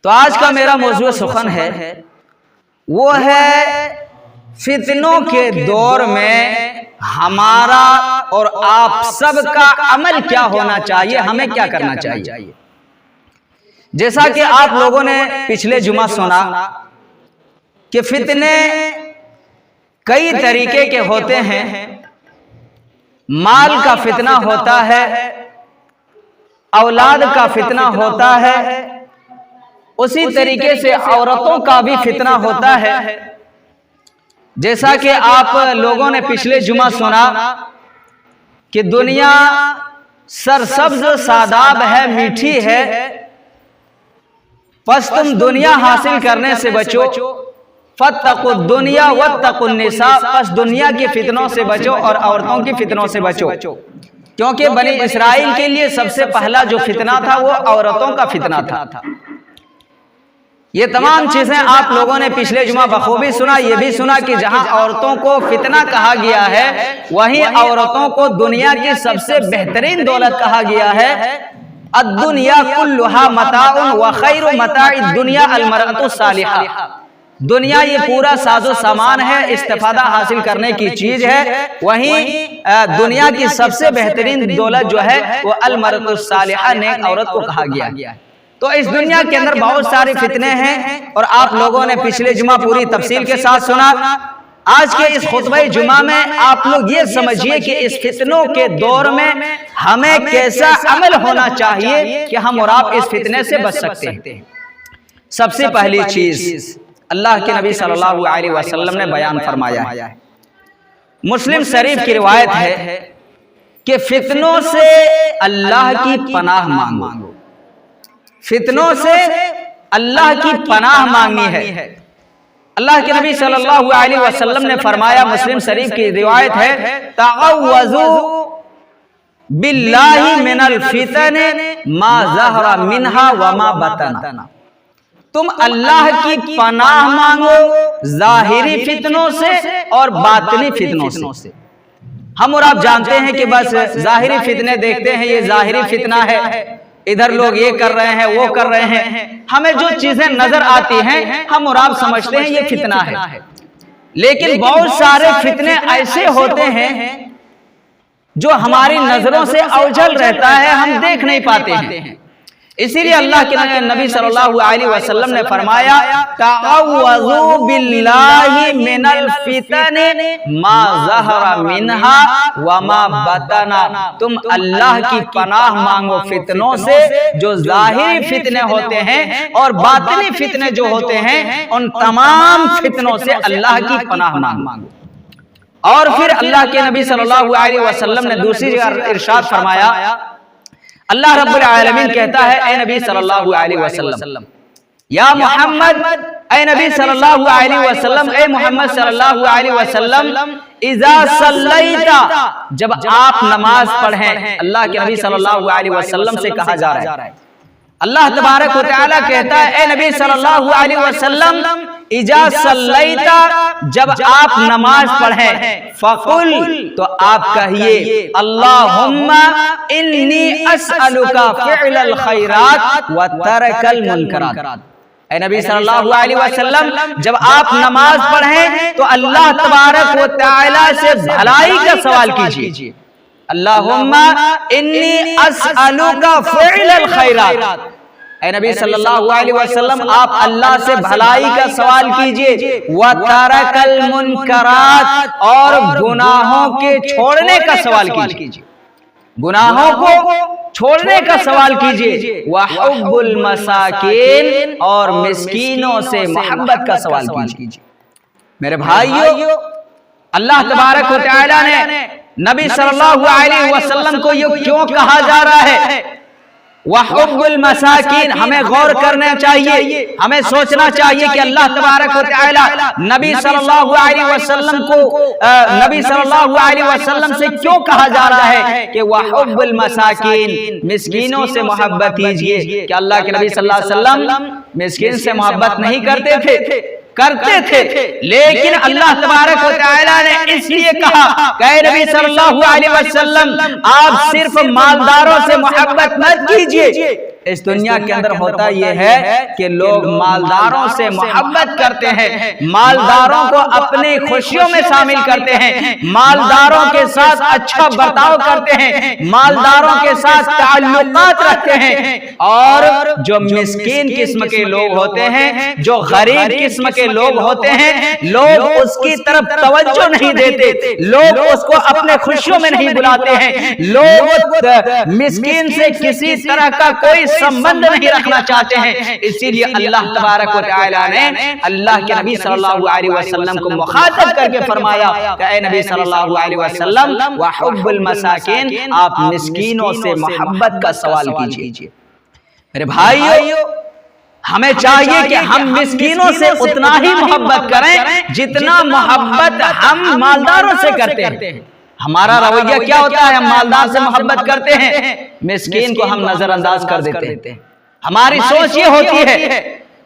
تو آج کا میرا موضوع سخن ہے، وہ ہے فتنوں کے دور میں ہمارا اور آپ سب کا عمل کیا ہونا چاہیے، ہمیں کیا کرنا چاہیے۔ جیسا کہ آپ لوگوں نے پچھلے جمعہ سنا کہ فتنے کئی طریقے کے ہوتے ہیں، مال کا فتنہ ہوتا ہے، اولاد کا فتنہ ہوتا ہے، اسی طریقے سے عورتوں کا بھی فتنہ ہوتا ہے۔ جیسا کہ آپ لوگوں نے پچھلے جمعہ سنا کہ دنیا سرسبز شاداب ہے، میٹھی ہے، پس تم دنیا حاصل کرنے سے بچو، فاتقوا الدنیا واتقوا النساء، پس دنیا کی فتنوں سے بچو اور عورتوں کی فتنوں سے بچو، کیونکہ بنی اسرائیل کے لیے سب سے پہلا جو فتنہ تھا وہ عورتوں کا فتنہ تھا۔ یہ تمام چیزیں آپ لوگوں نے پچھلے جمعہ بخوبی سنا، یہ بھی سنا کہ جہاں عورتوں کو فتنہ کہا گیا ہے وہیں عورتوں کو دنیا کی سب سے بہترین دولت کہا گیا ہے۔ الدنیا کلھا متاع وخیر متاع الدنیا المرأۃ الصالحہ، دنیا یہ پورا ساز و سامان ہے، استفادہ حاصل کرنے کی چیز ہے، وہیں دنیا کی سب سے بہترین دولت جو ہے وہ المرأۃ الصالحہ، نیک عورت کو کہا گیا ہے۔ تو اس دنیا کے اندر بہت سارے فتنے ہیں اور آپ لوگوں نے پچھلے جمعہ پوری تفصیل کے ساتھ سنا۔ آج کے اس خطبہ جمعہ میں آپ لوگ یہ سمجھیے کہ اس فتنوں کے دور میں ہمیں کیسا عمل ہونا چاہیے کہ ہم اور آپ اس فتنے سے بچ سکتے ہیں۔ سب سے پہلی چیز اللہ کے نبی صلی اللہ علیہ وسلم نے بیان فرمایا ہے، مسلم شریف کی روایت ہے کہ فتنوں سے اللہ کی پناہ مانگو، فتنوں سے اللہ کی پناہ مانگنی ہے۔ اللہ کے نبی صلی اللہ علیہ وسلم نے فرمایا، مسلم شریف کی روایت ہے، تعوذوا باللہ من الفتن ما ظہر منہا وما بطن، تم اللہ کی پناہ مانگو ظاہری فتنوں سے اور باطنی فتنوں سے۔ ہم اور آپ جانتے ہیں کہ بس ظاہری فتنے دیکھتے ہیں، یہ ظاہری فتنہ ہے، ادھر لوگ یہ کر رہے ہیں، وہ کر رہے ہیں، ہمیں جو چیزیں نظر آتی ہیں ہم اور آپ سمجھتے ہیں یہ فتنہ ہے، لیکن بہت سارے فتنے ایسے ہوتے ہیں جو ہماری نظروں سے اوجھل رہتا ہے، ہم دیکھ نہیں پاتے ہیں۔ اسی لیے اللہ کے نبی صلی اللہ علیہ وسلم نے فرمایا، تعوذوا باللہ من الفتن ما ظہر منہا وما بطن، تم اللہ کی پناہ مانگو فتنوں سے جو ظاہری فتنے ہوتے ہیں اور باطنی فتنے جو ہوتے ہیں، ان تمام فتنوں سے اللہ کی پناہ مانگو۔ اور پھر اللہ کے نبی صلی اللہ علیہ وسلم نے دوسری جگہ ارشاد فرمایا، اللہ رب العالمین کہتا ہے، اے نبی صلی اللہ علیہ وسلم، یا محمد، اے نبی صلی اللہ علیہ وسلم، اے محمد صلی اللہ علیہ وسلم، اذا صلیت، جب آپ نماز پڑھیں، اللہ کے نبی صلی اللہ علیہ وسلم سے کہا جا رہا ہے، اللہ تبارک و تعالیٰ کہتا ہے، اے نبی صلی اللہ علیہ وسلم، اذا صلیت، جب آپ نماز پڑھیں، فقل، تو آپ کہیے، اللہم انی اسألک فعل الخیرات وترک المنکرات، اے نبی صلی اللہ علیہ وسلم، جب آپ نماز پڑھیں تو اللہ تبارک و تعالیٰ سے بھلائی کا سوال کیجیے، اللہم انی اسألک فعل الخیرات، اے نبی صلی اللہ علیہ وسلم، آپ اللہ سے بھلائی کا سوال کیجئے، وَتَرَكَ الْمُنْكَرَاتِ، اور گناہوں کے چھوڑنے کا سوال کیجئے، گناہوں کو چھوڑنے کا سوال کیجئے، وَحُبُّ الْمَسَاكِينَ، اور مسکینوں سے محبت کا سوال کیجئے۔ میرے بھائیو، اللہ تبارک و تعالیٰ نے نبی صلی اللہ علیہ وسلم کو یہ کیوں کہا جا رہا ہے؟ وَحُبُّ الْمَسَاكِينَ، ہمیں غور کرنا چاہیے، ہمیں سوچنا چاہیے کہ اللہ تبارک و تعالی نبی صلی اللہ علیہ وسلم کو نبی صلی اللہ علیہ وسلم سے کیوں کہا جا رہا ہے کہ وَحُبُّ الْمَسَاكِينَ، مسکینوں سے محبت کیجئے۔ کہ اللہ کے نبی صلی اللہ علیہ وسلم مسکین سے محبت نہیں کرتے تھے؟ کرتے تھے، لیکن اللہ تبارک و تعالی نے اس لیے کہا کہ اے نبی صلی اللہ علیہ وسلم، آپ صرف مالداروں سے محبت مت کیجئے، اس دنیا کے اندر ہوتا یہ ہے کہ لوگ مالداروں سے محبت کرتے ہیں، مالداروں کو اپنی خوشیوں میں شامل کرتے ہیں، مالداروں کے ساتھ اچھا برتاؤ کرتے ہیں، مالداروں کے ساتھ تعلقات رکھتے ہیں، اور جو مسکین قسم کے لوگ ہوتے ہیں، جو غریب قسم کے لوگ ہوتے ہیں، لوگ اس کی طرف توجہ نہیں دیتے، لوگ اس کو اپنے خوشیوں میں نہیں بلاتے ہیں، لوگ مسکین سے کسی طرح کا کوئی سمبند نہیں رکھنا چاہتے ہیں۔ اسی لیے اللہ تبارک و تعالی نے اللہ کے نبی صلی اللہ علیہ وسلم کو مخاطب کر کے فرمایا کہ اے نبی صلی اللہ علیہ وسلم وحب المساکین، آپ مسکینوں سے محبت کا سوال کیجئے۔ میرے بھائیو، ہمیں چاہیے کہ ہم مسکینوں سے اتنا ہی محبت کریں جتنا محبت ہم مالداروں سے کرتے ہیں۔ ہمارا رویہ کیا ہوتا ہے؟ ہم مالدار سے محبت کرتے ہیں، مسکین کو ہم نظر انداز کر دیتے ہیں۔ ہماری سوچ یہ ہوتی ہے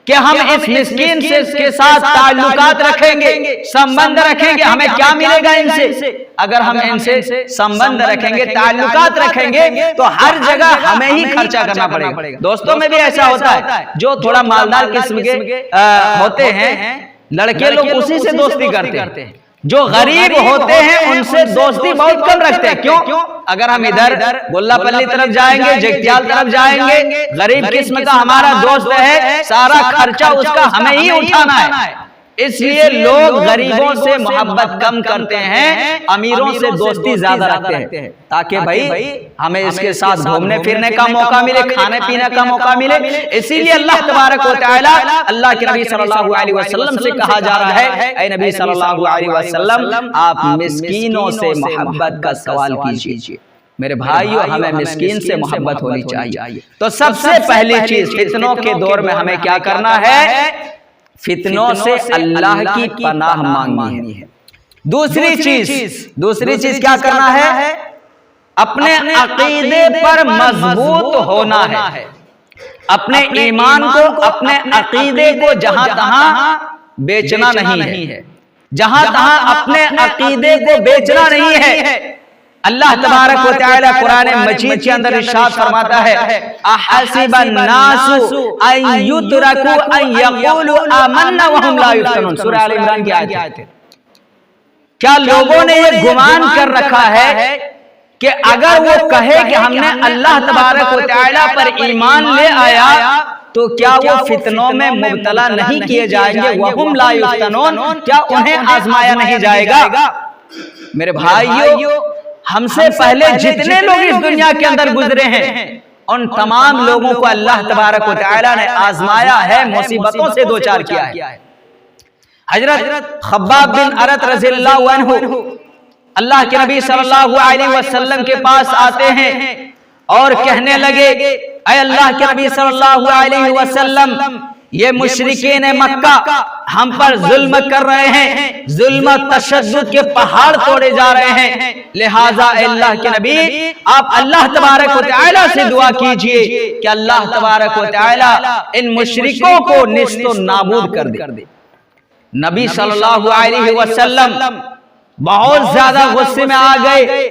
کہ ہم اس مسکین سے اس کے ساتھ تعلقات رکھیں گے، سمبند رکھیں گے، ہمیں کیا ملے گا ان سے؟ اگر ہم ان سے سمبند رکھیں گے، تعلقات رکھیں گے، تو ہر جگہ ہمیں ہی خرچہ کرنا پڑے گا۔ دوستوں میں بھی ایسا ہوتا ہے، جو تھوڑا مالدار قسم کے ہوتے ہیں لڑکے لوگ اسی سے دوستی کرتے ہیں، جو غریب ہوتے ہیں ان سے دوستی بہت کم رکھتے ہیں۔ کیوں؟ اگر ہم ادھر گلہ پلی طرف جائیں گے، جگتیال طرف جائیں گے، غریب قسم کا ہمارا دوست ہے، سارا خرچہ اس کا ہمیں ہی اٹھانا ہے۔ اس لیے لوگ غریبوں سے محبت کم کرتے ہیں، امیروں سے دوستی زیادہ رکھتے ہیں، تاکہ بھائی ہمیں اس کے ساتھ گھومنے پھرنے کا موقع ملے، کھانے پینے کا موقع ملے۔ اسی لیے اللہ تبارک و تعالی اللہ کے نبی صلی اللہ علیہ وسلم سے کہا جا رہا ہے اے نبی صلی اللہ علیہ وسلم آپ مسکینوں سے محبت کا سوال کیجئے۔ میرے بھائیو، ہمیں مسکین سے محبت ہونی چاہیے۔ تو سب سے پہلی چیز فتنوں کے دور میں ہمیں کیا کرنا ہے؟ فتنوں سے اللہ کی پناہ مانگنی ہے۔ دوسری چیز کیا کرنا ہے؟ اپنے عقیدے پر مضبوط ہونا ہے، اپنے ایمان کو، اپنے عقیدے کو جہاں تہاں بیچنا نہیں ہے، جہاں تہاں اپنے عقیدے کو بیچنا نہیں ہے۔ اللہ تبارک و تعالی قرآن مجید کے اندر ارشاد فرماتا ہے احسب الناس ان یترکوا ان یقولوا آمنا وهم لا یفتنون، سورہ آل عمران کی آیت ہے۔ کیا لوگوں نے یہ گمان کر رکھا ہے کہ اگر وہ کہے کہ ہم نے اللہ تبارک و تعالی پر ایمان لے آیا تو کیا وہ فتنوں میں مبتلا نہیں کیے جائیں گے؟ وهم لا یفتنون، کیا انہیں آزمایا نہیں جائے گا؟ میرے بھائیو، ہم سے پہلے جتنے لوگ اس دنیا کے اندر گزرے ہیں ان تمام لوگوں کو اللہ تبارک و تعالی نے آزمایا ہے، مصیبتوں سے دوچار کیا ہے۔ حضرت خباب بن ارت رضی اللہ عنہ اللہ کے نبی صلی اللہ علیہ وسلم کے پاس آتے ہیں اور کہنے لگے اے اللہ کے نبی صلی اللہ علیہ وسلم، یہ مشرکین مکہ ہم پر ظلم کر رہے ہیں، ظلم تشدد کے پہاڑ توڑے جا رہے ہیں، لہٰذا اللہ کے نبی آپ اللہ تبارک و تعالی سے دعا کیجئے کہ اللہ تبارک و تعالی ان مشرکوں کو نیست و نابود کر دے۔ نبی صلی اللہ علیہ وسلم بہت زیادہ غصے میں آ گئے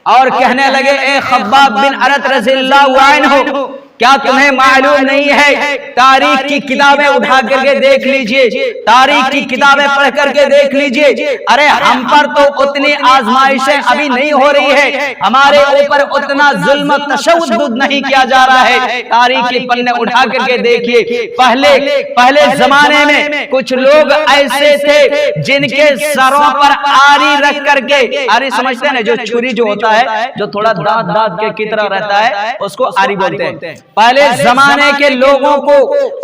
اور کہنے لگے اے خباب بن ارت رضی اللہ عنہ، کیا تمہیں معلوم نہیں ہے؟ تاریخ کی کتابیں اٹھا کر کے دیکھ لیجئے، تاریخ کی کتابیں پڑھ کر کے دیکھ لیجئے، ارے ہم پر تو اتنی آزمائشیں ابھی نہیں ہو رہی ہے، ہمارے اوپر اتنا ظلم تشدد نہیں کیا جا رہا ہے۔ تاریخ کے پنے اٹھا کر کے دیکھیے، پہلے زمانے میں کچھ لوگ ایسے تھے جن کے سروں پر آری رکھ کر کے، آری سمجھتے ہیں جو چھری جو ہوتا ہے جو تھوڑا دانت کے کی طرح رہتا ہے، اس کو آری بولتے ہیں۔ پہلے زمانے کے لوگوں کو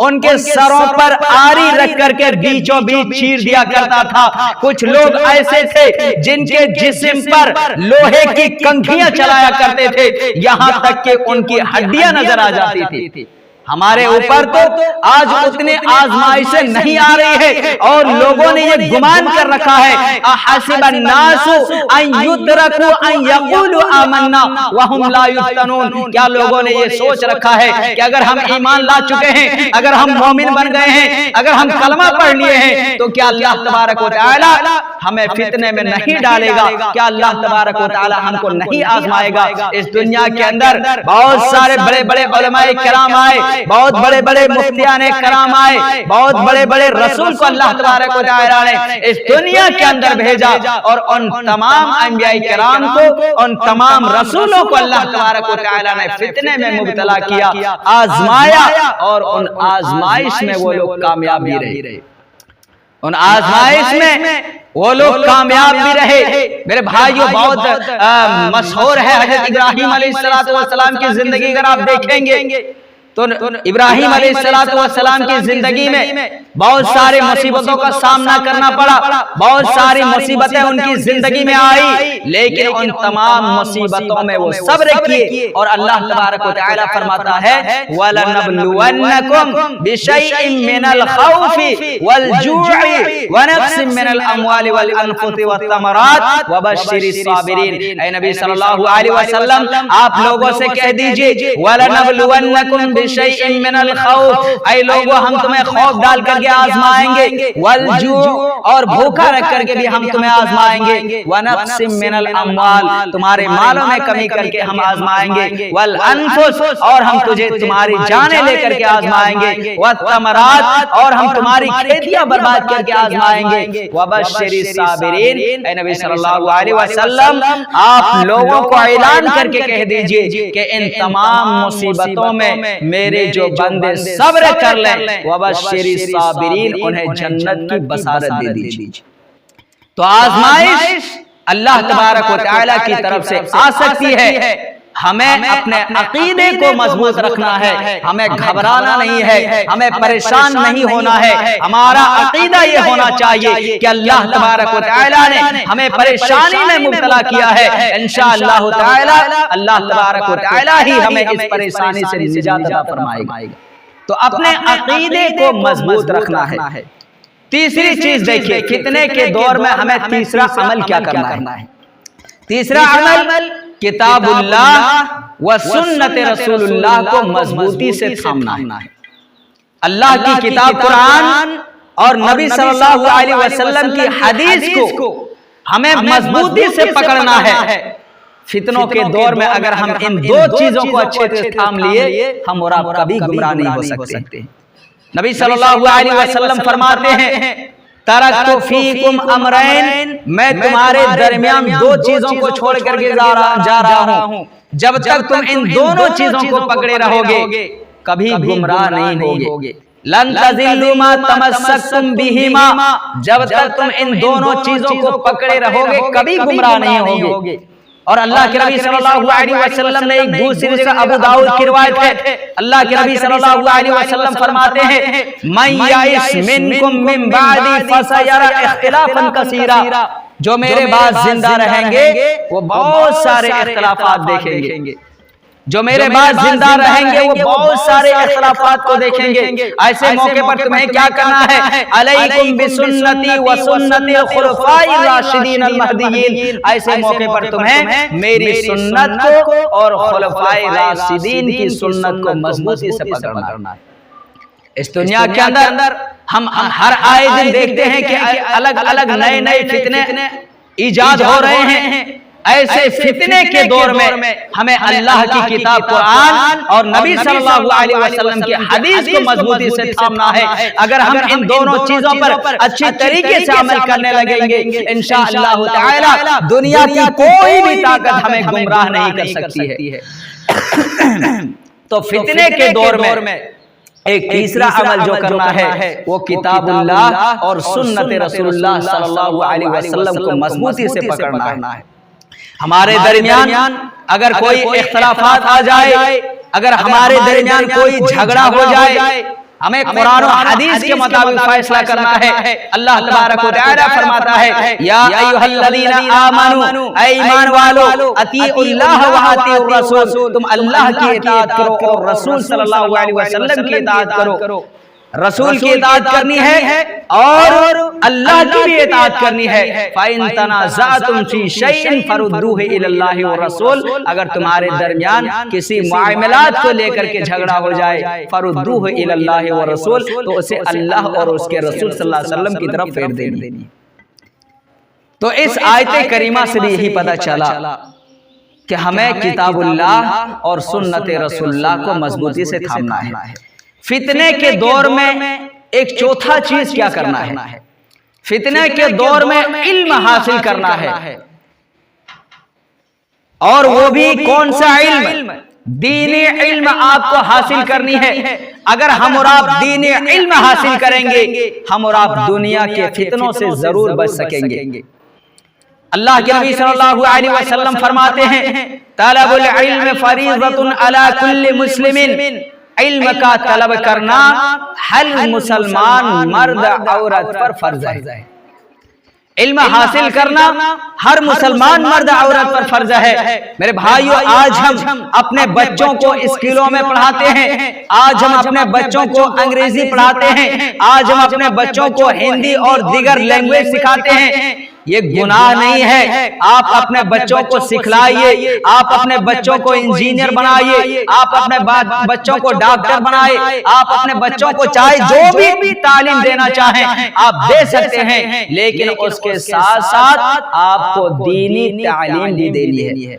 ان کے سروں پر آری رکھ کر کے بیچوں بیچ چیر دیا کرتا تھا۔ کچھ لوگ ایسے تھے جن کے جسم پر لوہے کی کنگھیاں چلایا کرتے تھے، یہاں تک کہ ان کی ہڈیاں نظر آ جاتی تھی۔ ہمارے اوپر تو آج اتنے آزمائشیں نہیں آ رہی ہے، اور لوگوں نے یہ گمان کر رکھا ہے احسب الناس ان یترکوا ان یقولوا آمنا وهم لا یفتنون، کیا لوگوں نے یہ سوچ رکھا ہے کہ اگر ہم ایمان لا چکے ہیں، اگر ہم مومن بن گئے ہیں، اگر ہم کلمہ پڑھ لیے ہیں تو کیا اللہ تبارک و تعالی ہمیں فتنے میں نہیں ڈالے گا؟ کیا اللہ تبارک و تعالی ہم کو نہیں آزمائے گا؟ اس دنیا کے اندر بہت سارے بڑے بڑے علماء کرام آئے، بہت بڑے بڑے مفتیان کرام آئے، بہت بڑے بڑے رسول کو اللہ تبارک و تعالی نے اس دنیا کے اندر بھیجا، اور ان تمام انبیاء کرام کو، ان تمام رسولوں کو اللہ تبارک و تعالی نے فتنے میں مبتلا کیا، آزمایا، اور ان آزمائش میں وہ لوگ کامیاب بھی رہے، ان آزمائش میں وہ لوگ کامیاب بھی رہے۔ میرے بھائیو، بہت مشہور ہے حضرت ابراہیم علیہ السلام کی زندگی، اگر آپ دیکھیں گے تو ابراہیم علیہ السلام کی زندگی میں بہت سارے مصیبتوں کا سامنا کرنا پڑا، بہت ساری مصیبتیں ان کی زندگی میں آئی، لیکن ان تمام مصیبتوں میں وہ صبر کیے، اور اللہ تبارک و تعالی فرماتا ہے وَلَنَبْلُوَنَّكُمْ بِشَيْءٍ مِّنَ الْخَوْفِ وَالْجُوعِ وَنَقْصٍ مِّنَ الْأَمْوَالِ وَالْأَنفُسِ وَالثَّمَرَاتِ وَبَشِّرِ الصَّابِرِينَ۔ اے نبی صلی اللہ علیہ وسلم، آپ لوگوں سے کہہ دیجئے وَلَنَبْلُوَنَّكُمْ بِشَيْءٍ مِّنَ الْخَوْفِ، اے لوگو ہم تمہیں خوف ڈال کر کے آزمائیں گے، وَالْجُوعِ، اور بھوکا رکھ کر کے بھی ہم تمہیں آزمائیں گے، وَنَقْصٍ مِّنَ الْأَمْوَالِ، تمہارے مالوں میں کمی کر کے ہم آزمائیں گے، وَالْأَنفُسِ، اور ہم تجھے تمہاری جانیں لے کر کے آزمائیں گے، وَالثَّمَرَاتِ، اور ہم تمہاری کھیتیاں برباد کر کے آزمائیں گے، وَبَشِّرِ الصَّابِرِينَ۔ اے نبی صلی اللہ علیہ وسلم، آپ لوگوں کو اعلان کر کے کہہ دیجئے کہ ان تمام مصیبتوں میں میرے جو بندے صبر کر لیں، وَبَشِّرِ الصَّابِرِينَ، انہیں جنت کی بشارت دے دیجئے۔ تو آزمائش اللہ تبارک و تعالی کی طرف سے آ سکتی ہے، ہمیں اپنے عقیدے کو مضبوط رکھنا ہے، ہمیں گھبرانا نہیں ہے، ہمیں پریشان نہیں ہونا ہے، ہمارا عقیدہ یہ ہونا چاہیے کہ اللہ تبارک و تعالی نے ہمیں پریشانی میں مبتلا کیا ہے، انشاءاللہ تعالی اللہ تبارک و تعالی ہی ہمیں اس پریشانی سے نجات عطا فرمائے گا۔ تو اپنے عقیدے کو مضبوط رکھنا ہے۔ تیسری چیز دیکھیے، فتنے کے دور میں ہمیں تیسرا عمل کیا کرنا ہے؟ تیسرا عمل کتاب اللہ و سنت رسول اللہ کو مضبوطی سے تھامنا ہے۔ اللہ کی کتاب قرآن اور نبی صلی اللہ علیہ وسلم کی حدیث کو ہمیں مضبوطی سے پکڑنا ہے۔ فتنوں کے دور میں اگر ہم ان دو چیزوں کو اچھے سے تھام لیے، ہم اور آپ کبھی گمراہ نہیں ہو سکتے۔ نبی صلی اللہ علیہ وسلم فرماتے ہیں ترکت فیکم امرین، میں تمہارے درمیان دو چیزوں کو چھوڑ کر کے جا رہا ہوں، جب تک تم ان دونوں چیزوں کو پکڑے رہو گے کبھی گمراہ نہیں ہوگے۔ لن تضلوا ما تمسکتم بہما، جب تک تم ان دونوں چیزوں کو پکڑے رہو گے کبھی گمراہ نہیں ہوگے۔ اور اللہ کے نبی صلی اللہ علیہ وسلم نے ایک دوسری جگہ ابو داؤد کی روایت ہے، اللہ کے نبی صلی اللہ علیہ وسلم فرماتے ہیں من یعش منکم من بعدی فسیرى اختلافا کثیرا، جو میرے بعد زندہ رہیں گے وہ بہت سارے اختلافات دیکھیں گے، جو میرے بعد زندہ رہیں گے وہ بہت سارے اختلافات کو دیکھیں گے۔ ایسے موقع پر تمہیں کیا کرنا ہے؟ علیکم بسنتی و سنت الخلفاء الراشدین المہدیین، ایسے موقع پر تمہیں میری سنت کو اور خلفاء راشدین کی سنت کو مضبوطی سے پکڑنا ہے۔ اس دنیا کے اندر ہم ہر آئے دن دیکھتے ہیں کہ الگ الگ نئے نئے فتنے ایجاد ہو رہے ہیں۔ ایسے فتنے کے دور میں ہمیں اللہ کی کتاب قرآن اور نبی صلی اللہ علیہ وسلم کی حدیث کو مضبوطی سے تھامنا ہے۔ اگر ہم ان دونوں چیزوں پر اچھی طریقے سے عمل کرنے لگیں گے انشاءاللہ تعالی دنیا کی کوئی بھی طاقت ہمیں گمراہ نہیں کر سکتی ہے۔ تو فتنے کے دور میں ایک تیسرا عمل جو کرنا ہے وہ کتاب اللہ اور سنت رسول اللہ صلی اللہ علیہ وسلم کو مضبوطی سے پکڑنا ہے۔ ہمارے درمیان اگر کوئی اختلافات آ جائے، اگر ہمارے درمیان کوئی جھگڑا ہو جائے، ہمیں قرآن و حدیث کے مطابق فیصلہ کرنا ہے۔ اللہ تبارک و تعالی فرماتا ہے یا ایھا الذین آمنو، اے ایمان والو، اطیعوا اللہ و اطیعوا الرسول، تم اللہ کی اطاعت کرو اور رسول صلی اللہ علیہ وسلم کی اطاعت کرو۔ رسول کی اطاعت کرنی ہے اور اللہ کی بھی اطاعت کرنی ہے۔ فَإِن تَنَازَعْتُمْ فِي شَيْءٍ فَرُدُّوهُ إِلَى اللَّهِ وَالرَّسُولِ، اگر تمہارے درمیان کسی معاملات کو لے کر کے جھگڑا ہو جائے، فَرُدُّوهُ إِلَى اللَّهِ وَالرَّسُولِ، تو اسے اللہ اور اس کے رسول صلی اللہ علیہ وسلم کی طرف پھیر دینی۔ تو اس آیت کریمہ سے بھی یہی پتہ چلا کہ ہمیں کتاب اللہ اور سنت رسول اللہ کو مضبوطی سے تھامنا ہے۔ فتنے کے دور میں ایک چوتھا چیز کیا کرنا ہے؟ فتنے کے دور میں علم حاصل کرنا ہے، اور وہ بھی کون سا علم؟ دینی علم آپ کو حاصل کرنی ہے۔ اگر ہم اور آپ دینی علم حاصل کریں گے، ہم اور آپ دنیا کے فتنوں سے ضرور بچ سکیں گے۔ اللہ کے نبی صلی اللہ علیہ وسلم فرماتے ہیں طلب العلم فریضۃ علی کل مسلم، علم کا طلب کرنا ہر مسلمان مرد عورت پر فرض ہے۔ علم حاصل کرنا ہر مسلمان مرد عورت پر فرض ہے۔ میرے بھائیو، آج ہم اپنے بچوں کو اسکولوں میں پڑھاتے ہیں، آج ہم اپنے بچوں کو انگریزی پڑھاتے ہیں، آج ہم اپنے بچوں کو ہندی اور دیگر لینگویج سکھاتے ہیں۔ یہ گناہ نہیں ہے، آپ اپنے بچوں کو سکھلائیے، آپ اپنے بچوں کو انجینئر بنائیے، آپ اپنے بچوں کو ڈاکٹر بنائیے، آپ اپنے بچوں کو چاہے جو بھی تعلیم دینا چاہیں آپ دے سکتے ہیں، لیکن اس کے ساتھ ساتھ آپ کو دینی تعلیم بھی دینی ہے۔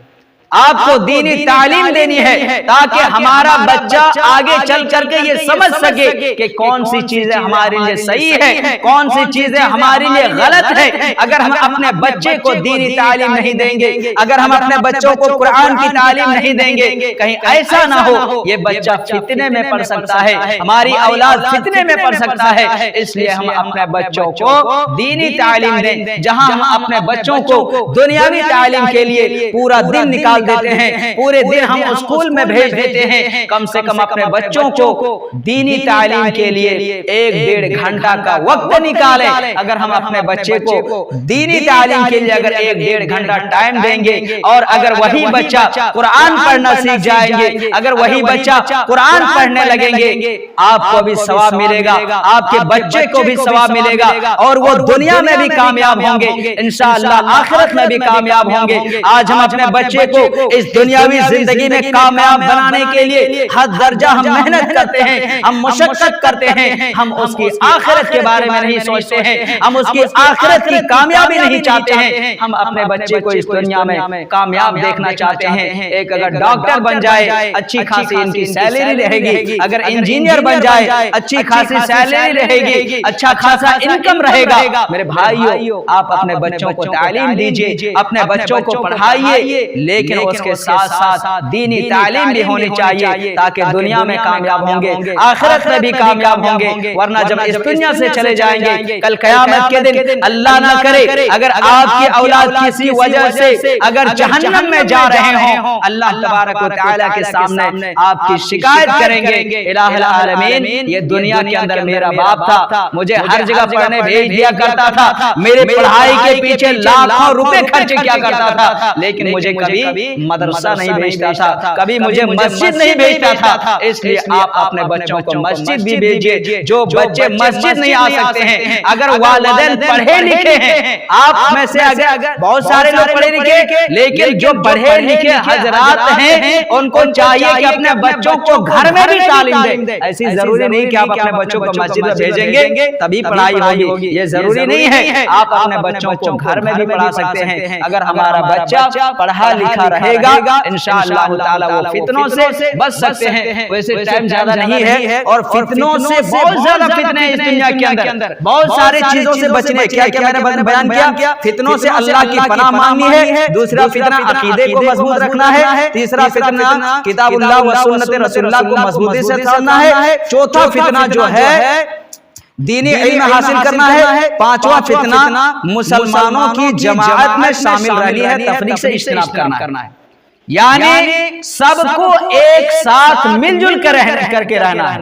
آپ کو دینی تعلیم دینی ہے تاکہ ہمارا بچہ آگے چل کر کے یہ سمجھ سکے کہ کون سی چیزیں ہمارے لیے صحیح ہے، کون سی چیزیں ہمارے لیے غلط ہے۔ اگر ہم اپنے بچے کو دینی تعلیم نہیں دیں گے، اگر ہم اپنے بچوں کو قرآن کی تعلیم نہیں دیں گے، کہیں ایسا نہ ہو یہ بچہ فتنے میں پڑ سکتا ہے، ہماری اولاد فتنے میں پڑ سکتا ہے۔ اس لیے ہم اپنے بچوں کو دینی تعلیم دیں۔ جہاں ہم اپنے بچوں کو دنیاوی تعلیم کے لیے پورا دن نکال دیتے ہیں، پورے دن ہم اسکول میں بھیج دیتے ہیں، کم سے کم اپنے بچوں کو دینی تعلیم کے لیے 1-1.5 گھنٹہ کا وقت نکالیں۔ اگر ہم اپنے بچے کو دینی تعلیم کے لیے اگر 1-1.5 گھنٹہ ٹائم دیں گے، اور اگر وہی بچہ قرآن پڑھنا سیکھ جائیں گے، اگر وہی بچہ قرآن پڑھنے لگیں گے، آپ کو بھی ثواب ملے گا، آپ کے بچے کو بھی ثواب ملے گا، اور وہ دنیا میں بھی کامیاب ہوں گے، انشاءاللہ آخرت میں بھی کامیاب ہوں گے۔ آج ہم اپنے بچے کو اس دنیاوی زندگی میں کامیاب بنانے کے لیے حد درجہ ہم محنت کرتے ہیں، ہم مشقت کرتے ہیں، ہم اس کی آخرت کے بارے میں نہیں سوچتے ہیں، ہم اس کی آخرت کی کامیابی نہیں چاہتے ہیں۔ ہم اپنے بچے کو اس دنیا میں کامیاب دیکھنا چاہتے ہیں۔ ایک اگر ڈاکٹر بن جائے اچھی خاصی ان کی سیلری رہے گی، اگر انجینئر بن جائے اچھی خاصی سیلری رہے گی، اچھا خاصا انکم رہے گا۔ میرے بھائیو، آپ اپنے بچوں کو تعلیم دیجئے، اپنے بچوں کو پڑھائیے، لیکن اس کے ساتھ ساتھ دینی تعلیم بھی ہونی چاہیے تاکہ دنیا میں کامیاب ہوں گے، آخرت میں بھی کامیاب ہوں گے۔ ورنہ جب اس دنیا سے چلے جائیں گے، کل قیامت کے دن اللہ نہ کرے اگر آپ کی اولاد کسی وجہ سے اگر جہنم میں جا رہے ہوں، اللہ تبارک و تعالیٰ کے سامنے آپ کی شکایت کریں گے، الہ العالمین یہ دنیا کے اندر میرا باپ تھا، مجھے ہر جگہ پڑھنے بھیج دیا کرتا تھا، میرے پڑھائی کے پیچھے لاکھوں روپے خرچ کیا کرتا تھا، لیکن مجھے کبھی مدرسہ نہیں بھیجتا تھا، کبھی مجھے مسجد نہیں بھیجتا تھا۔ اس لیے آپ اپنے بچوں کو مسجد بھی بھیجئے۔ جو بچے مسجد نہیں آ سکتے ہیں، اگر والدین پڑھے لکھے ہیں، آپ میں سے اگر بہت سارے لوگ پڑھے لکھے لیکن جو پڑھے لکھے حضرات ہیں ان کو چاہیے کہ اپنے بچوں کو گھر میں بھی تعلیم دیں۔ ایسی ضروری نہیں کہ آپ اپنے بچوں کو مسجد میں بھیجیں گے تبھی پڑھائی ہوگی، یہ ضروری نہیں ہے۔ آپ اپنے بچوں کو گھر میں بھی پڑھا سکتے ہیں۔ اگر ہمارا بچہ پڑھا لکھا رہے گا انشاءاللہ تعالی وہ فتنوں سے بچ سکتے ہیں۔ ویسے ٹائم زیادہ نہیں ہے اور فتنوں سے بہت زیادہ فتنے اس دنیا کے اندر، بہت ساری چیزوں سے بچنے کیا میں نے بیان کیا۔ فتنوں سے اللہ کی پناہ مانگنی ہے، دوسرا فتنہ عقیدے کو مضبوط رکھنا ہے، تیسرا فتنہ کتاب اللہ و سنت رسول اللہ کو مضبوطی سے تھامنا ہے، چوتھا فتنہ جو ہے دینی علم حاصل کرنا ہے، پانچواں فتنہ مسلمانوں کی جماعت میں شامل رہنی ہے، تفریق سے اجتناب کرنا ہے، یعنی سب کو ایک ساتھ مل جل کر کے رہنا ہے۔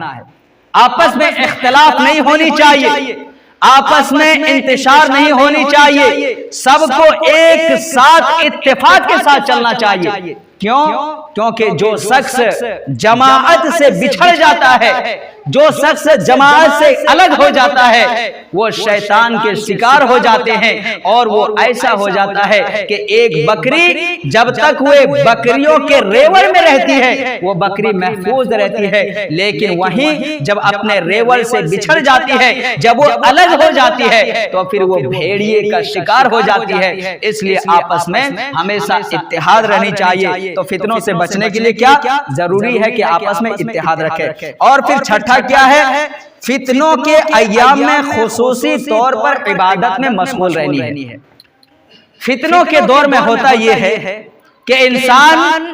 آپس میں اختلاف نہیں ہونی چاہیے، آپس میں انتشار نہیں ہونی چاہیے، سب کو ایک ساتھ اتفاق کے ساتھ چلنا چاہیے۔ کیوں؟ کیونکہ جو شخص جماعت سے بچھڑ جاتا ہے، جو شخص جماعت سے الگ ہو جاتا ہے، وہ شیطان کے شکار ہو جاتے ہیں، اور وہ ایسا ہو جاتا ہے کہ ایک بکری جب تک وہ بکریوں کے ریوڑ میں رہتی ہے وہ بکری محفوظ رہتی ہے، لیکن وہیں جب اپنے ریوڑ سے بچھڑ جاتی ہے، جب وہ الگ ہو جاتی ہے تو پھر وہ بھیڑیے کا شکار ہو جاتی ہے۔ اس لیے آپس میں ہمیشہ اتحاد رہنی چاہیے۔ تو فتنوں سے بچنے کے لیے کیا ضروری ہے کہ آپس میں اتحاد رکھیں۔ اور پھر چھٹا کیا ہے؟ فتنوں کے ایام میں خصوصی طور پر عبادت میں مشغول رہنی ہے۔ فتنوں کے دور میں ہوتا یہ ہے کہ انسان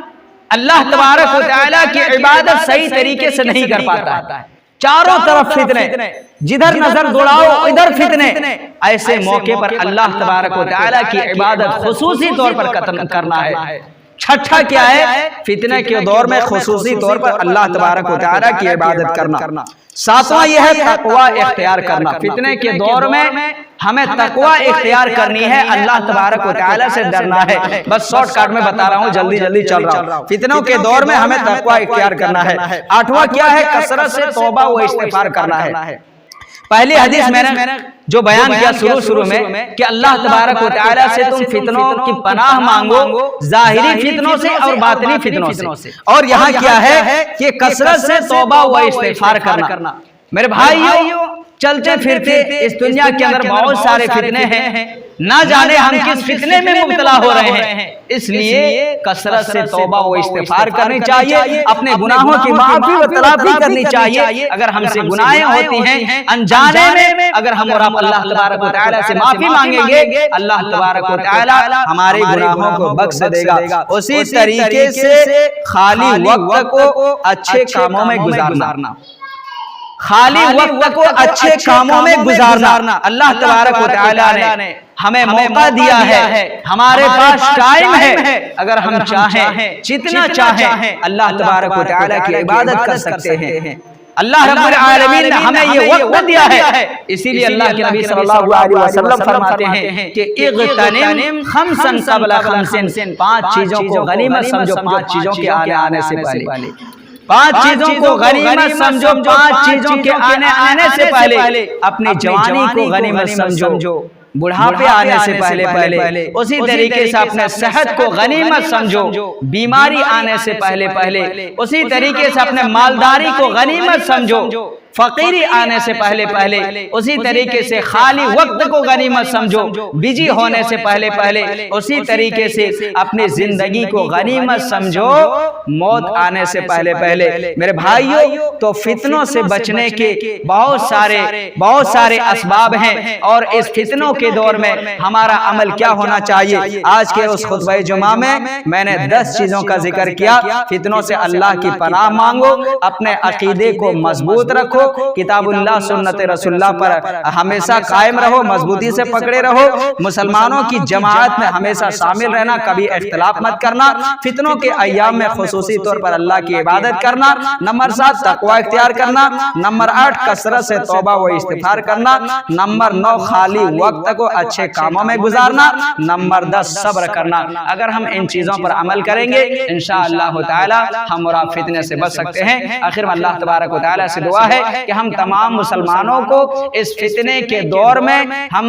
اللہ تبارک و تعالیٰ کی عبادت صحیح طریقے سے نہیں کر پاتا ہے، چاروں طرف فتنے، جدھر نظر دوڑاؤ ادھر فتنے۔ ایسے موقع پر اللہ تبارک و تعالیٰ کی عبادت خصوصی طور پر کرنا ہے۔ چھٹا کیا ہے؟ فتنے کے دور میں خصوصی طور پر اللہ تبارک و تعالیٰ کی عبادت کرنا۔ ساتواں یہ ہے تقوی اختیار کرنا۔ فتنے کے دور میں ہمیں تقوی اختیار کرنی ہے، اللہ تبارک و تعالیٰ سے ڈرنا ہے۔ بس شارٹ کٹ میں بتا رہا ہوں، جلدی جلدی چل رہا ہوں۔ فتنوں کے دور میں ہمیں تقوی اختیار کرنا ہے۔ آٹھواں کیا ہے؟ کثرت سے توبہ و استغفار کرنا ہے۔ پہلی حدیث میں نے جو بیان کیا شروع میں کہ اللہ تبارک و تعالیٰ سے تم فتنوں کی پناہ مانگو، ظاہری فتنوں سے اور باطنی فتنوں سے، اور یہاں کیا ہے کہ کثرت سے توبہ و استغفار کرنا۔ میرے بھائیو، چلتے پھرتے اس دنیا کے اندر بہت سارے فتنے ہیں، نہ جانے ہم کس فتنے میں مبتلا ہو رہے ہیں، اس لیے کثرت سے توبہ و استغفار کرنی چاہیے، اپنے گناہوں کی معافی و تلافی کرنی چاہیے۔ اگر ہم سے گناہیں ہوتی ہیں انجانے میں، اگر ہم اور آپ اللہ تبارک و تعالیٰ سے معافی مانگیں گے، اللہ تبارک و تعالیٰ ہمارے گناہوں کو بخش دے گا۔ اسی طریقے سے خالی وقت کو اچھے کاموں میں گزارنا، خالی وقت کو اچھے کاموں میں گزارنا۔ اللہ تبارک و تعالیٰ نے ہمیں موقع دیا ہے، ہمارے پاس ٹائم ہے، اگر ہم چاہیں جتنا چاہیں اللہ تبارک و تعالیٰ کی عبادت کر سکتے ہیں۔ اللہ رب العالمین نے ہمیں یہ وقت دیا ہے، اسی لیے اللہ کے نبی صلی اللہ علیہ وسلم فرماتے ہیں کہ اغتنم خمسن قبل خمسن، 5 چیزوں کو غنیمت سمجھو 5 چیزوں کے آنے سے پہلے، 5 چیزوں کو غنیمت سمجھو 5 چیزوں کے آنے سے پہلے، اپنی جوانی کو غنیمت سمجھو بڑھاپے آنے سے پہلے، اسی طریقے سے اپنے صحت کو غنیمت سمجھو بیماری آنے سے پہلے، اسی طریقے سے اپنے مالداری کو غنیمت سمجھو فقیری آنے سے پہلے، اسی طریقے سے خالی وقت کو غنیمت سمجھو بجی ہونے سے پہلے، اسی طریقے سے اپنی زندگی کو غنیمت سمجھو موت آنے سے پہلے۔ میرے بھائیو، تو فتنوں سے بچنے کے بہت سارے اسباب ہیں، اور اس فتنوں کے دور میں ہمارا عمل کیا ہونا چاہیے؟ آج کے اس خطبہ جمعہ میں نے 10 چیزوں کا ذکر کیا۔ فتنوں سے اللہ کی پناہ مانگو، اپنے عقیدے کو مضبوط رکھو، کتاب اللہ سنت رسول اللہ پر ہمیشہ قائم رہو، مضبوطی سے پکڑے رہو، مسلمانوں کی جماعت میں ہمیشہ شامل رہنا، کبھی اختلاف مت کرنا، فتنوں کے ایام میں خصوصی طور پر اللہ کی عبادت کرنا، نمبر 7 تقوی اختیار کرنا، نمبر 8 کثرت سے توبہ و استغفار کرنا، نمبر 9 خالی وقت کو اچھے کاموں میں گزارنا، نمبر 10 صبر کرنا۔ اگر ہم ان چیزوں پر عمل کریں گے انشاءاللہ تعالی ہم اور آپ فتنے سے بچ سکتے ہیں۔ آخر میں اللہ تبارک و تعالی سے دعا ہے کہ ہم تمام مسلمانوں کو اس فتنے کے دور میں ہم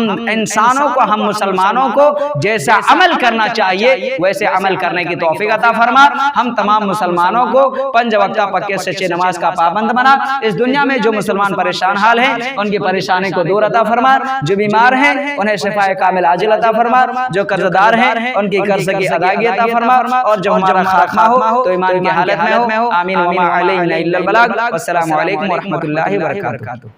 مسلمانوں کو جیسا عمل کرنا چاہیے ویسے عمل کرنے کی توفیق عطا فرما۔ ہم تمام مسلمانوں کو 5 وقتہ پکے سچے نماز کا پابند بنا۔ اس دنیا میں جو مسلمان پریشان حال ہیں ان کی پریشانی کو دور عطا فرما، جو بیمار ہیں انہیں شفاء کامل عاجل عطا فرما، جو قرض دار ہیں ان کی قرض کی ادائیگی عطا فرما، اور جو ہمارا خاتمہ ہو تو ایمان کی حالت میں ہو۔ آمین وما علینا الا البلاغ۔ والسلام علیکم ورحمۃ اللہ وبرکاتہ۔